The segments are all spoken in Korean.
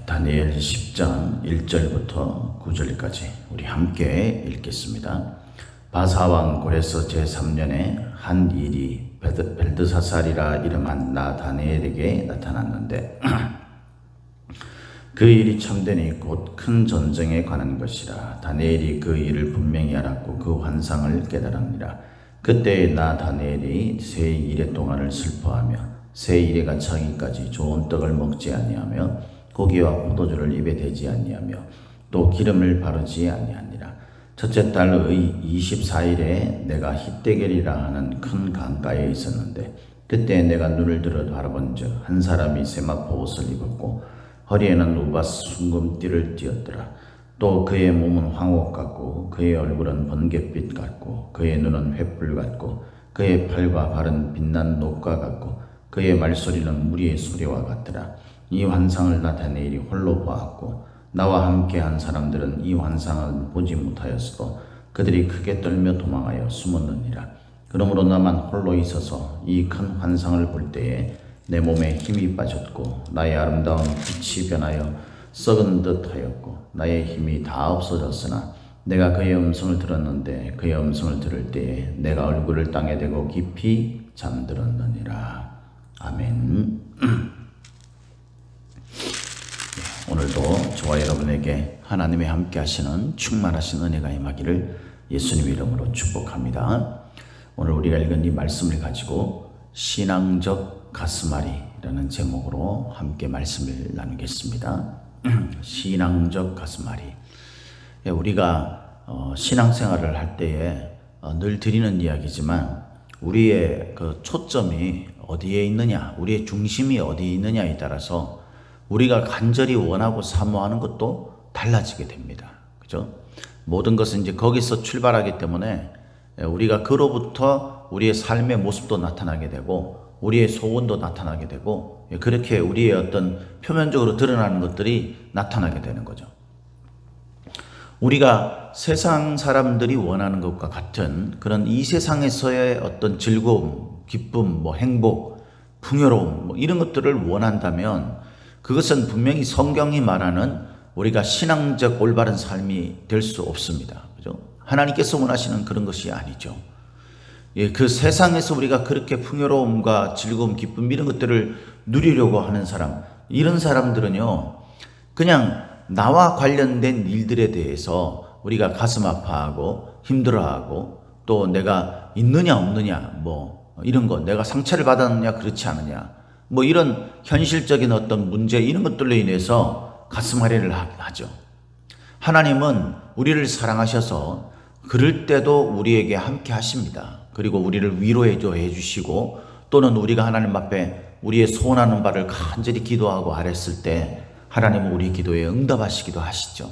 다니엘 10장 1절부터 9절까지 우리 함께 읽겠습니다. 바사왕 고레스 제3년에 한 일이 벨드사살이라 이름한 나 다니엘에게 나타났는데 그 일이 참되니 곧 큰 전쟁에 관한 것이라. 다니엘이 그 일을 분명히 알았고 그 환상을 깨달았니라. 그때 나 다니엘이 새 이래 동안을 슬퍼하며 새 이래가 차기까지 좋은 떡을 먹지 아니하며 고기와 포도주를 입에 대지 아니하며 또 기름을 바르지 아니하니라. 첫째 달의 24일에 내가 히데겔이라 하는 큰 강가에 있었는데 그때 내가 눈을 들어 바라본즉 한 사람이 세마포 옷을 입었고 허리에는 우바스 순금띠를 띠었더라. 또 그의 몸은 황옥 같고 그의 얼굴은 번갯빛 같고 그의 눈은 횃불 같고 그의 팔과 발은 빛난 녹과 같고 그의 말소리는 무리의 소리와 같더라. 이 환상을 나 다니엘이 홀로 보았고 나와 함께한 사람들은 이 환상을 보지 못하였어도 그들이 크게 떨며 도망하여 숨었느니라. 그러므로 나만 홀로 있어서 이 큰 환상을 볼 때에 내 몸에 힘이 빠졌고 나의 아름다운 빛이 변하여 썩은 듯 하였고 나의 힘이 다 없어졌으나 내가 그의 음성을 들었는데 그의 음성을 들을 때에 내가 얼굴을 땅에 대고 깊이 잠들었느니라. 아멘. 오늘도 저와 여러분에게 하나님의 함께 하시는 충만하신 은혜가 임하기를 예수님 이름으로 축복합니다. 오늘 우리가 읽은 이 말씀을 가지고 신앙적 가슴앓이라는 제목으로 함께 말씀을 나누겠습니다. 신앙적 가슴앓이. 우리가 신앙생활을 할 때에 늘 드리는 이야기지만 우리의 그 초점이 어디에 있느냐, 우리의 중심이 어디에 있느냐에 따라서 우리가 간절히 원하고 사모하는 것도 달라지게 됩니다. 그죠? 모든 것은 이제 거기서 출발하기 때문에 우리가 그로부터 우리의 삶의 모습도 나타나게 되고 우리의 소원도 나타나게 되고 그렇게 우리의 어떤 표면적으로 드러나는 것들이 나타나게 되는 거죠. 우리가 세상 사람들이 원하는 것과 같은 그런 이 세상에서의 어떤 즐거움, 기쁨, 행복, 풍요로움 이런 것들을 원한다면 그것은 분명히 성경이 말하는 우리가 신앙적 올바른 삶이 될 수 없습니다. 그죠? 하나님께서 원하시는 그런 것이 아니죠. 그 세상에서 우리가 그렇게 풍요로움과 즐거움, 기쁨 이런 것들을 누리려고 하는 사람, 이런 사람들은요, 그냥 나와 관련된 일들에 대해서 우리가 가슴 아파하고 힘들어하고 또 내가 있느냐 없느냐 이런 거, 내가 상처를 받았느냐 그렇지 않느냐 이런 현실적인 어떤 문제 이런 것들로 인해서 가슴앓이를 하죠. 하나님은 우리를 사랑하셔서 그럴 때도 우리에게 함께 하십니다. 그리고 우리를 위로해 주시고 또는 우리가 하나님 앞에 우리의 소원하는 바를 간절히 기도하고 아랬을 때 하나님은 우리 기도에 응답하시기도 하시죠.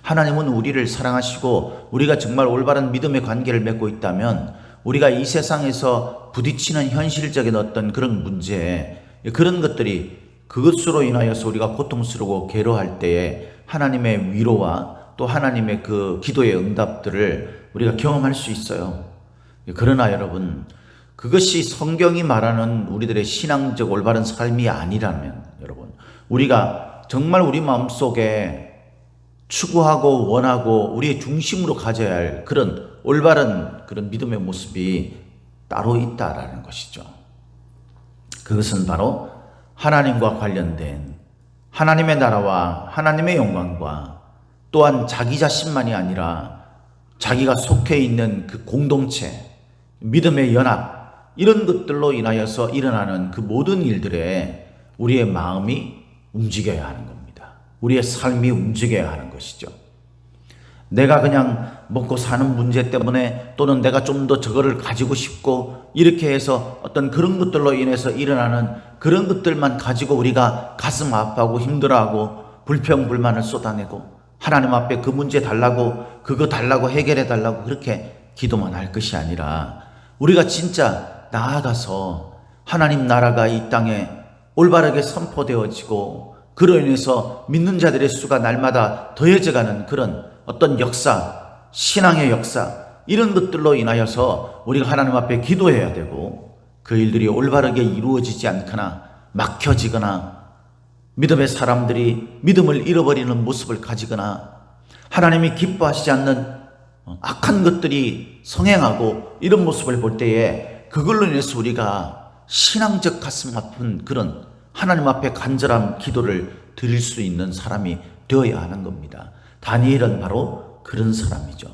하나님은 우리를 사랑하시고 우리가 정말 올바른 믿음의 관계를 맺고 있다면 우리가 이 세상에서 부딪히는 현실적인 어떤 그런 문제, 그런 것들이 그것으로 인하여서 우리가 고통스러워 괴로워할 때에 하나님의 위로와 또 하나님의 그 기도의 응답들을 우리가 경험할 수 있어요. 그러나 여러분, 그것이 성경이 말하는 우리들의 신앙적 올바른 삶이 아니라면 여러분, 우리가 정말 우리 마음속에 추구하고 원하고 우리의 중심으로 가져야 할 그런 올바른 그런 믿음의 모습이 따로 있다라는 것이죠. 그것은 바로 하나님과 관련된 하나님의 나라와 하나님의 영광과 또한 자기 자신만이 아니라 자기가 속해 있는 그 공동체, 믿음의 연합 이런 것들로 인하여서 일어나는 그 모든 일들에 우리의 마음이 움직여야 하는 겁니다. 우리의 삶이 움직여야 하는 것이죠. 내가 그냥 먹고 사는 문제 때문에 또는 내가 좀 더 저거를 가지고 싶고 이렇게 해서 어떤 그런 것들로 인해서 일어나는 그런 것들만 가지고 우리가 가슴 아파하고 힘들어하고 불평불만을 쏟아내고 하나님 앞에 그 문제 달라고 그거 달라고 해결해 달라고 그렇게 기도만 할 것이 아니라 우리가 진짜 나아가서 하나님 나라가 이 땅에 올바르게 선포되어지고 그로 인해서 믿는 자들의 수가 날마다 더해져가는 그런 어떤 역사, 신앙의 역사 이런 것들로 인하여서 우리가 하나님 앞에 기도해야 되고 그 일들이 올바르게 이루어지지 않거나 막혀지거나 믿음의 사람들이 믿음을 잃어버리는 모습을 가지거나 하나님이 기뻐하시지 않는 악한 것들이 성행하고 이런 모습을 볼 때에 그걸로 인해서 우리가 신앙적 가슴 아픈 그런 하나님 앞에 간절한 기도를 드릴 수 있는 사람이 되어야 하는 겁니다. 다니엘은 바로 그런 사람이죠.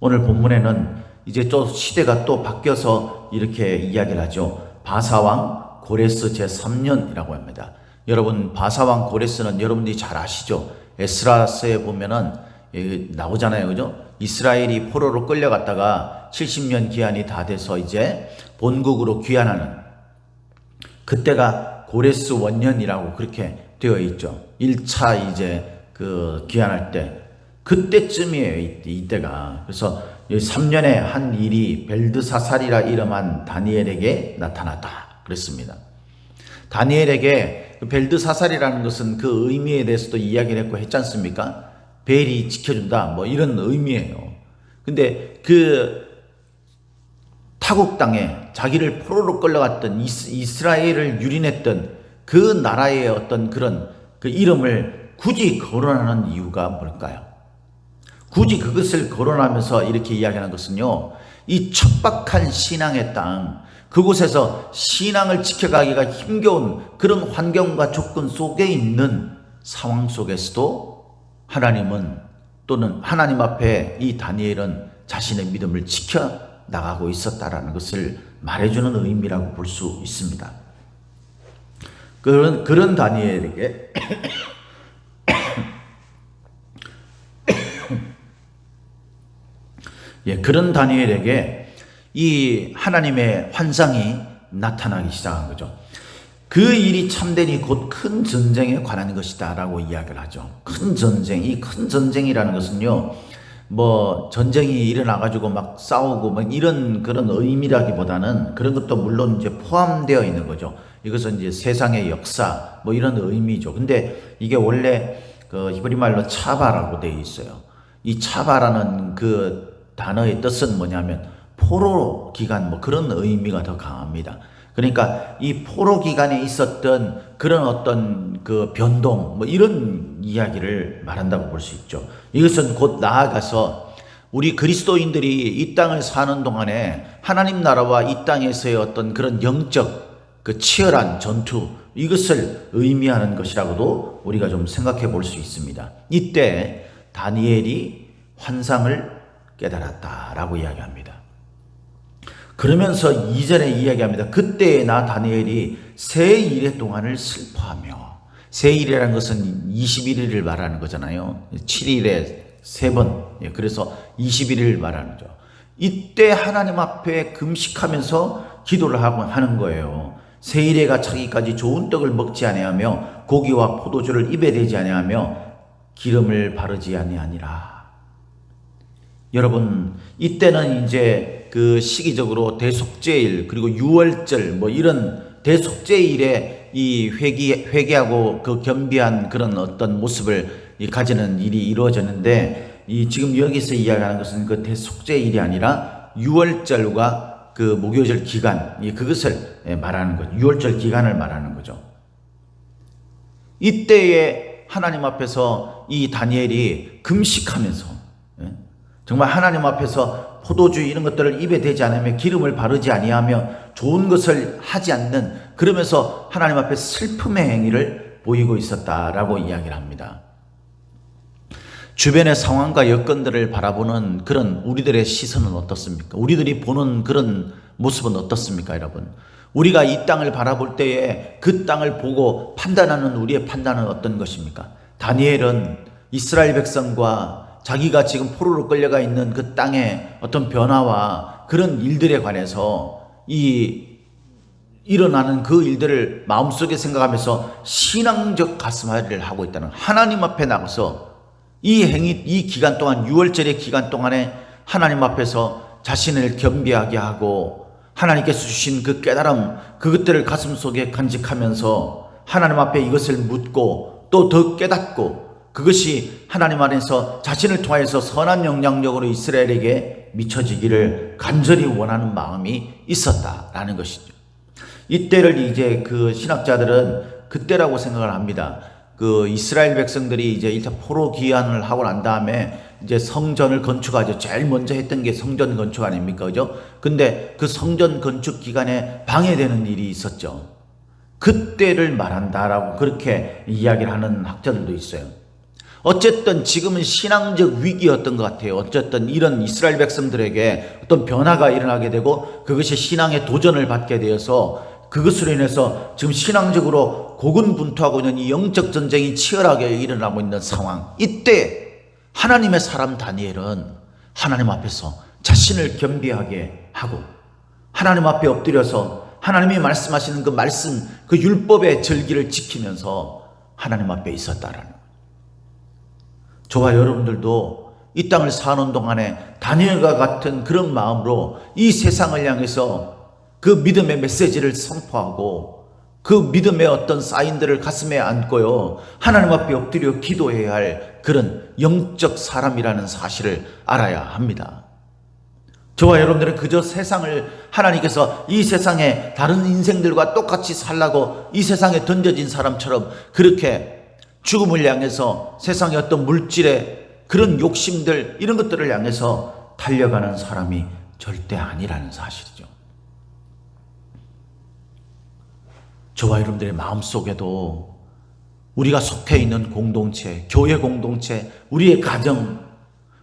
오늘 본문에는 이제 또 시대가 또 바뀌어서 이렇게 이야기를 하죠. 바사왕 고레스 제3년이라고 합니다. 여러분, 바사왕 고레스는 여러분들이 잘 아시죠? 에스라서에 보면은 나오잖아요. 그죠? 이스라엘이 포로로 끌려갔다가 70년 기한이 다 돼서 이제 본국으로 귀환하는 그때가 고레스 원년이라고 그렇게 되어 있죠. 1차 이제 그 귀환할 때 그때쯤이에요. 이때가. 그래서 3년에 한 일이 벨드사살이라 이름한 다니엘에게 나타났다 그랬습니다. 다니엘에게 벨드사살이라는 것은 그 의미에 대해서도 이야기를 했고 했지 않습니까? 벨이 지켜준다 뭐 이런 의미예요. 근데 그 타국 땅에 자기를 포로로 끌려갔던 이스라엘을 유린했던 그 나라의 어떤 그런 그 이름을 굳이 거론하는 이유가 뭘까요? 굳이 그것을 거론하면서 이렇게 이야기하는 것은요, 이 척박한 신앙의 땅, 그곳에서 신앙을 지켜가기가 힘겨운 그런 환경과 조건 속에 있는 상황 속에서도 하나님은 또는 하나님 앞에 이 다니엘은 자신의 믿음을 지켜 나가고 있었다라는 것을 말해주는 의미라고 볼 수 있습니다. 그런 다니엘에게 그런 다니엘에게 이 하나님의 환상이 나타나기 시작한 거죠. 그 일이 참되니 곧 큰 전쟁에 관한 것이다 라고 이야기를 하죠. 큰 전쟁, 이 큰 전쟁이라는 것은요, 뭐 전쟁이 일어나가지고 막 싸우고 막 이런 그런 의미라기보다는 그런 것도 물론 이제 포함되어 있는 거죠. 이것은 이제 세상의 역사 뭐 이런 의미죠. 근데 이게 원래 그 히브리 말로 차바라고 되어 있어요. 이 차바라는 그 단어의 뜻은 뭐냐면 포로 기간 뭐 그런 의미가 더 강합니다. 그러니까 이 포로 기간에 있었던 그런 어떤 그 변동 뭐 이런 이야기를 말한다고 볼 수 있죠. 이것은 곧 나아가서 우리 그리스도인들이 이 땅을 사는 동안에 하나님 나라와 이 땅에서의 어떤 그런 영적 그 치열한 전투 이것을 의미하는 것이라고도 우리가 좀 생각해 볼 수 있습니다. 이때 다니엘이 환상을 깨달았다라고 이야기합니다. 그러면서 이전에 이야기합니다. 그때에 나 다니엘이 세 일의 동안을 슬퍼하며, 세 일이라는 것은 21일을 말하는 거잖아요. 7일에 3번. 그래서 21일을 말하는 거죠. 이때 하나님 앞에 금식하면서 기도를 하는 거예요. 세 일에가 차기까지 좋은 떡을 먹지 아니하며 고기와 포도주를 입에 대지 아니하며 기름을 바르지 아니하니라. 여러분, 이때는 이제 그 시기적으로 대속죄일 그리고 유월절 뭐 이런 대속죄일에 이 회개하고 그 겸비한 그런 어떤 모습을 가지는 일이 이루어졌는데, 이 지금 여기서 이야기하는 것은 그 대속죄일이 아니라 유월절과 그 무교절 기간, 그것을 말하는 거죠. 유월절 기간을 말하는 거죠. 이때에 하나님 앞에서 이 다니엘이 금식하면서 정말 하나님 앞에서 포도주 이런 것들을 입에 대지 않으며 기름을 바르지 아니하며 좋은 것을 하지 않는, 그러면서 하나님 앞에 슬픔의 행위를 보이고 있었다라고 이야기를 합니다. 주변의 상황과 여건들을 바라보는 그런 우리들의 시선은 어떻습니까? 우리들이 보는 그런 모습은 어떻습니까, 여러분? 우리가 이 땅을 바라볼 때에 그 땅을 보고 판단하는 우리의 판단은 어떤 것입니까? 다니엘은 이스라엘 백성과 자기가 지금 포로로 끌려가 있는 그 땅의 어떤 변화와 그런 일들에 관해서 일어나는 그 일들을 마음속에 생각하면서 신앙적 가슴앓이를 하고 있다는, 하나님 앞에 나가서 이 기간 동안, 6월절의 기간 동안에 하나님 앞에서 자신을 겸비하게 하고 하나님께서 주신 그 깨달음, 그것들을 가슴속에 간직하면서 하나님 앞에 이것을 묻고 또 더 깨닫고, 그것이 하나님 안에서 자신을 통하여서 선한 영향력으로 이스라엘에게 미쳐지기를 간절히 원하는 마음이 있었다라는 것이죠. 이때를 이제 그 신학자들은 그때라고 생각을 합니다. 그 이스라엘 백성들이 이제 일단 포로 귀환을 하고 난 다음에 이제 성전을 건축하죠. 제일 먼저 했던 게 성전 건축 아닙니까? 그죠? 근데 그 성전 건축 기간에 방해되는 일이 있었죠. 그때를 말한다라고 그렇게 이야기를 하는 학자들도 있어요. 어쨌든 지금은 신앙적 위기였던 것 같아요. 어쨌든 이런 이스라엘 백성들에게 어떤 변화가 일어나게 되고 그것이 신앙의 도전을 받게 되어서 그것으로 인해서 지금 신앙적으로 고군분투하고 있는 이 영적 전쟁이 치열하게 일어나고 있는 상황. 이때 하나님의 사람 다니엘은 하나님 앞에서 자신을 겸비하게 하고 하나님 앞에 엎드려서 하나님이 말씀하시는 그 말씀, 그 율법의 절기를 지키면서 하나님 앞에 있었다라는 거예요. 저와 여러분들도 이 땅을 사는 동안에 다니엘과 같은 그런 마음으로 이 세상을 향해서 그 믿음의 메시지를 선포하고 그 믿음의 어떤 사인들을 가슴에 안고요, 하나님 앞에 엎드려 기도해야 할 그런 영적 사람이라는 사실을 알아야 합니다. 저와 여러분들은 그저 세상을 하나님께서 이 세상에 다른 인생들과 똑같이 살라고 이 세상에 던져진 사람처럼 그렇게 죽음을 향해서 세상의 어떤 물질의 그런 욕심들 이런 것들을 향해서 달려가는 사람이 절대 아니라는 사실이죠. 저와 여러분들의 마음속에도 우리가 속해 있는 공동체, 교회 공동체, 우리의 가정,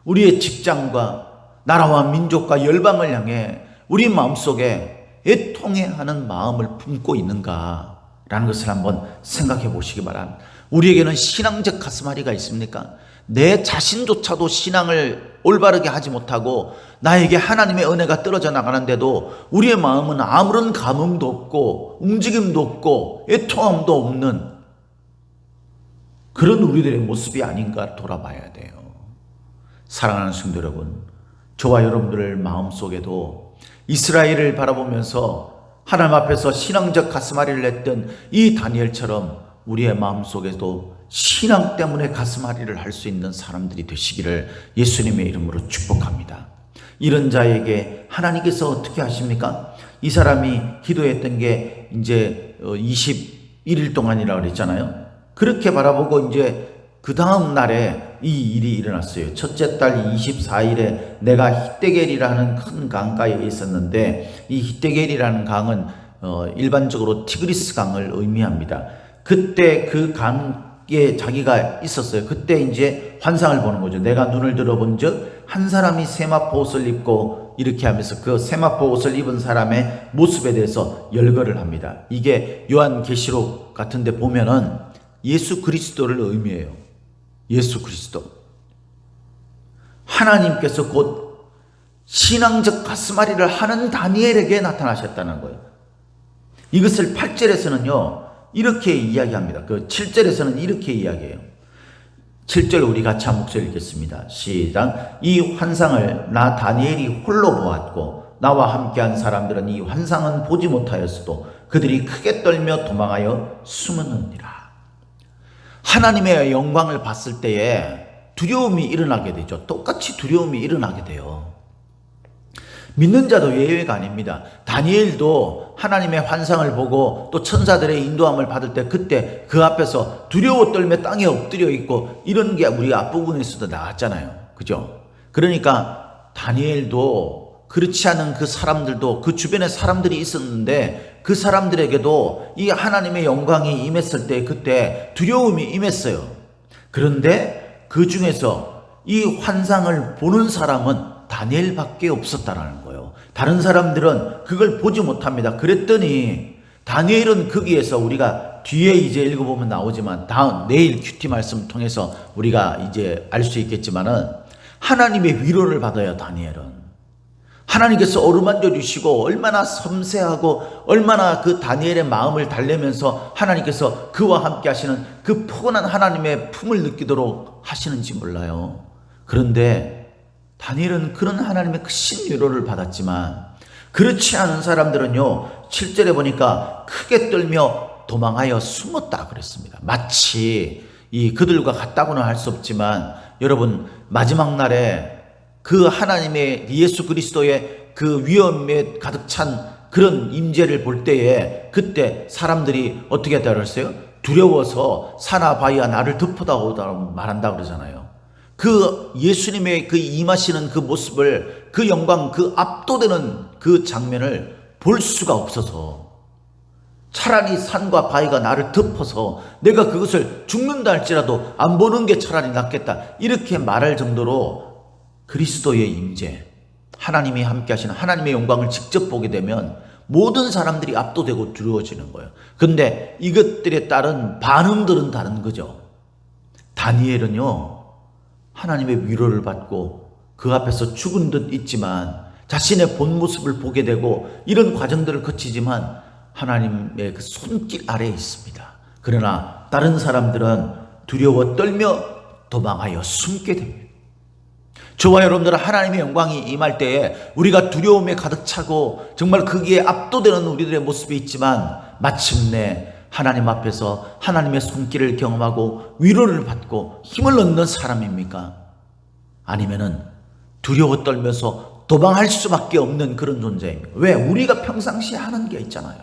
우리의 직장과 나라와 민족과 열방을 향해 우리 마음속에 애통해하는 마음을 품고 있는가라는 것을 한번 생각해 보시기 바랍니다. 우리에게는 신앙적 가슴앓이가 있습니까? 내 자신조차도 신앙을 올바르게 하지 못하고 나에게 하나님의 은혜가 떨어져 나가는데도 우리의 마음은 아무런 감흥도 없고 움직임도 없고 애통함도 없는 그런 우리들의 모습이 아닌가 돌아봐야 돼요. 사랑하는 성도 여러분, 저와 여러분들의 마음속에도 이스라엘을 바라보면서 하나님 앞에서 신앙적 가슴앓이를 했던 이 다니엘처럼 우리의 마음속에도 신앙 때문에 가슴앓이를 할 수 있는 사람들이 되시기를 예수님의 이름으로 축복합니다. 이런 자에게 하나님께서 어떻게 하십니까? 이 사람이 기도했던 게 이제 21일 동안이라고 그랬잖아요. 그렇게 바라보고 이제 그 다음 날에 이 일이 일어났어요. 첫째 달 24일에 내가 히데겔이라는 큰 강가에 있었는데 이 히데겔이라는 강은 일반적으로 티그리스 강을 의미합니다. 그때 그 강에 자기가 있었어요. 그때 이제 환상을 보는 거죠. 내가 눈을 들어본 즉 한 사람이 세마포 옷을 입고 이렇게 하면서 그 세마포 옷을 입은 사람의 모습에 대해서 열거를 합니다. 이게 요한계시록 같은 데 보면은 예수 그리스도를 의미해요. 예수 그리스도. 하나님께서 곧 신앙적 가슴앓이를 하는 다니엘에게 나타나셨다는 거예요. 이것을 8절에서는요 이렇게 이야기합니다. 그 7절에서는 이렇게 이야기해요. 7절 우리 같이 한 목소리 읽겠습니다. 시작. 이 환상을 나 다니엘이 홀로 보았고 나와 함께한 사람들은 이 환상은 보지 못하였어도 그들이 크게 떨며 도망하여 숨었느니라. 하나님의 영광을 봤을 때에 두려움이 일어나게 되죠. 똑같이 두려움이 일어나게 돼요. 믿는 자도 예외가 아닙니다. 다니엘도 하나님의 환상을 보고 또 천사들의 인도함을 받을 때 그때 그 앞에서 두려워 떨며 땅에 엎드려 있고 이런 게 우리 앞부분에서도 나왔잖아요. 그죠? 그러니까 다니엘도 그렇지 않은 그 사람들도 그 주변에 사람들이 있었는데 그 사람들에게도 이 하나님의 영광이 임했을 때 그때 두려움이 임했어요. 그런데 그 중에서 이 환상을 보는 사람은 다니엘밖에 없었다라는 거예요. 다른 사람들은 그걸 보지 못합니다. 그랬더니 다니엘은 거기에서 우리가 뒤에 이제 읽어보면 나오지만 다음 내일 큐티 말씀 통해서 우리가 이제 알 수 있겠지만은 하나님의 위로를 받아요. 다니엘은 하나님께서 어루만져 주시고 얼마나 섬세하고 얼마나 그 다니엘의 마음을 달래면서 하나님께서 그와 함께 하시는 그 포근한 하나님의 품을 느끼도록 하시는지 몰라요. 그런데 다니엘은 그런 하나님의 크신 위로를 받았지만 그렇지 않은 사람들은요 7절에 보니까 크게 떨며 도망하여 숨었다 그랬습니다. 마치 이 그들과 같다고는 할 수 없지만 여러분 마지막 날에 그 하나님의 예수 그리스도의 그 위엄에 가득 찬 그런 임재를 볼 때에 그때 사람들이 어떻게 했다고 했어요? 두려워서 사나 바위가 나를 덮어다오다고 말한다 그러잖아요. 그 예수님의 그 임하시는 그 모습을, 그 영광, 그 압도되는 그 장면을 볼 수가 없어서 차라리 산과 바위가 나를 덮어서 내가 그것을 죽는다 할지라도 안 보는 게 차라리 낫겠다, 이렇게 말할 정도로 그리스도의 임재, 하나님이 함께 하시는 하나님의 영광을 직접 보게 되면 모든 사람들이 압도되고 두려워지는 거예요. 그런데 이것들에 따른 반응들은 다른 거죠. 다니엘은요, 하나님의 위로를 받고 그 앞에서 죽은 듯 있지만 자신의 본 모습을 보게 되고 이런 과정들을 거치지만 하나님의 그 손길 아래에 있습니다. 그러나 다른 사람들은 두려워 떨며 도망하여 숨게 됩니다. 저와 여러분들은 하나님의 영광이 임할 때에 우리가 두려움에 가득 차고 정말 거기에 압도되는 우리들의 모습이 있지만 마침내 하나님 앞에서 하나님의 손길을 경험하고 위로를 받고 힘을 얻는 사람입니까? 아니면은 두려워 떨면서 도망할 수밖에 없는 그런 존재입니다. 왜? 우리가 평상시에 하는 게 있잖아요.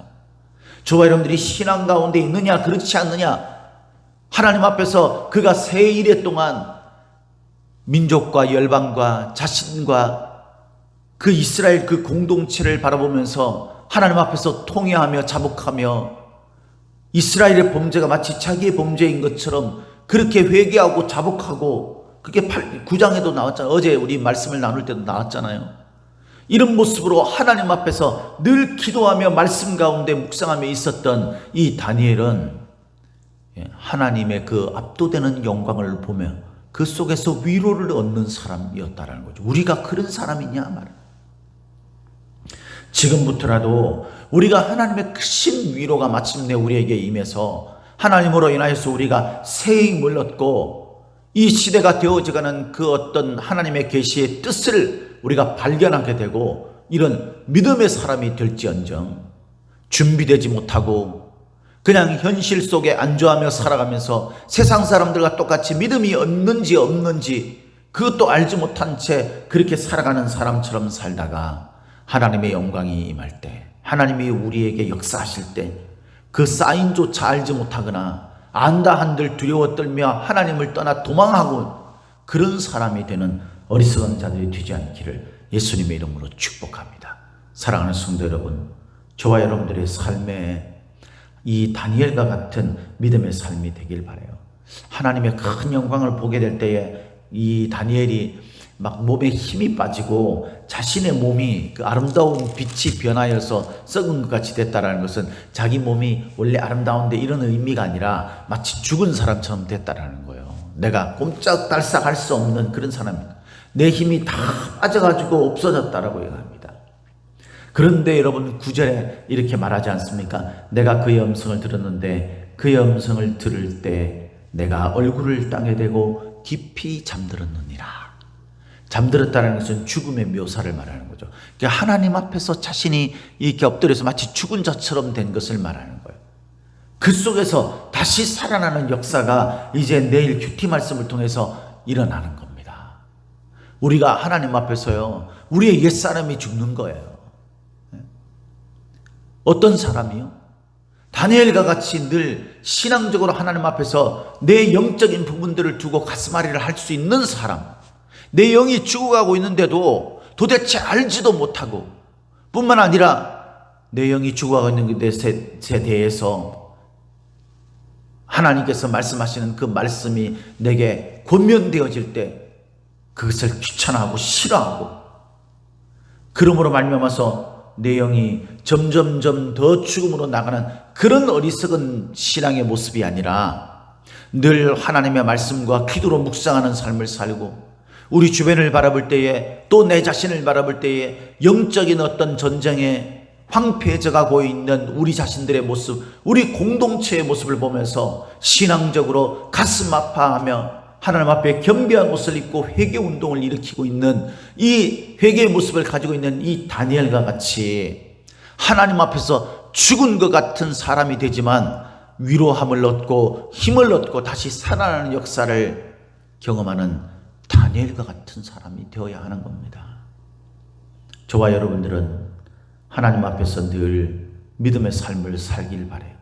저와 여러분들이 신앙 가운데 있느냐 그렇지 않느냐, 하나님 앞에서 그가 세 일에 동안 민족과 열방과 자신과 그 이스라엘 그 공동체를 바라보면서 하나님 앞에서 통회하며 자복하며 이스라엘의 범죄가 마치 자기의 범죄인 것처럼 그렇게 회개하고 자복하고, 그게 9장에도 나왔잖아요. 어제 우리 말씀을 나눌 때도 나왔잖아요. 이런 모습으로 하나님 앞에서 늘 기도하며 말씀 가운데 묵상하며 있었던 이 다니엘은 하나님의 그 압도되는 영광을 보며 그 속에서 위로를 얻는 사람이었다라는 거죠. 우리가 그런 사람이냐 말이에요. 지금부터라도 우리가 하나님의 크신 위로가 마침내 우리에게 임해서 하나님으로 인하여서 우리가 새 힘을 얻고 이 시대가 되어져가는 그 어떤 하나님의 계시의 뜻을 우리가 발견하게 되고 이런 믿음의 사람이 될지언정 준비되지 못하고 그냥 현실 속에 안주하며 살아가면서 세상 사람들과 똑같이 믿음이 없는지 없는지 그것도 알지 못한 채 그렇게 살아가는 사람처럼 살다가 하나님의 영광이 임할 때, 하나님이 우리에게 역사하실 때 그 사인조차 알지 못하거나 안다 한들 두려워 떨며 하나님을 떠나 도망하고 그런 사람이 되는 어리석은 자들이 되지 않기를 예수님의 이름으로 축복합니다. 사랑하는 성도 여러분, 저와 여러분들의 삶에 이 다니엘과 같은 믿음의 삶이 되길 바라요. 하나님의 큰 영광을 보게 될 때에 이 다니엘이 막 몸에 힘이 빠지고 자신의 몸이 그 아름다운 빛이 변하여서 썩은 것 같이 됐다라는 것은 자기 몸이 원래 아름다운데 이런 의미가 아니라 마치 죽은 사람처럼 됐다라는 거예요. 내가 꼼짝달싹 할 수 없는 그런 사람입니다. 내 힘이 다 빠져가지고 없어졌다라고 얘기합니다. 그런데 여러분 9절에 이렇게 말하지 않습니까? 내가 그의 음성을 들었는데 그의 음성을 들을 때 내가 얼굴을 땅에 대고 깊이 잠들었느니라. 잠들었다는 것은 죽음의 묘사를 말하는 거죠. 그러니까 하나님 앞에서 자신이 이렇게 엎드려서 마치 죽은 자처럼 된 것을 말하는 거예요. 그 속에서 다시 살아나는 역사가 이제 내일 큐티 말씀을 통해서 일어나는 겁니다. 우리가 하나님 앞에서요, 우리의 옛사람이 죽는 거예요. 어떤 사람이요? 다니엘과 같이 늘 신앙적으로 하나님 앞에서 내 영적인 부분들을 두고 가슴앓이를 할 수 있는 사람, 내 영이 죽어가고 있는데도 도대체 알지도 못하고 뿐만 아니라 내 영이 죽어가고 있는 것에 대해서 하나님께서 말씀하시는 그 말씀이 내게 권면되어질 때 그것을 귀찮아하고 싫어하고, 그러므로 말미암아서 내 영이 점점점 더 죽음으로 나가는 그런 어리석은 신앙의 모습이 아니라 늘 하나님의 말씀과 기도로 묵상하는 삶을 살고 우리 주변을 바라볼 때에 또 내 자신을 바라볼 때에 영적인 어떤 전쟁에 황폐해져가고 있는 우리 자신들의 모습, 우리 공동체의 모습을 보면서 신앙적으로 가슴 아파하며 하나님 앞에 겸비한 옷을 입고 회개 운동을 일으키고 있는 이 회개의 모습을 가지고 있는 이 다니엘과 같이 하나님 앞에서 죽은 것 같은 사람이 되지만 위로함을 얻고 힘을 얻고 다시 살아나는 역사를 경험하는 다니엘과 같은 사람이 되어야 하는 겁니다. 저와 여러분들은 하나님 앞에서 늘 믿음의 삶을 살길 바라요.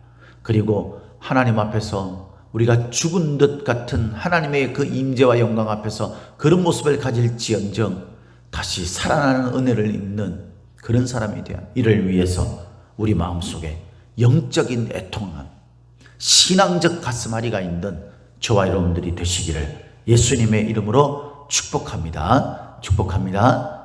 그리고 하나님 앞에서 우리가 죽은 듯 같은 하나님의 그 임재와 영광 앞에서 그런 모습을 가질지언정 다시 살아나는 은혜를 입는 그런 사람이 되어 이를 위해서 우리 마음속에 영적인 애통함, 신앙적 가슴앓이가 있는 저와 여러분들이 되시기를 예수님의 이름으로 축복합니다. 축복합니다.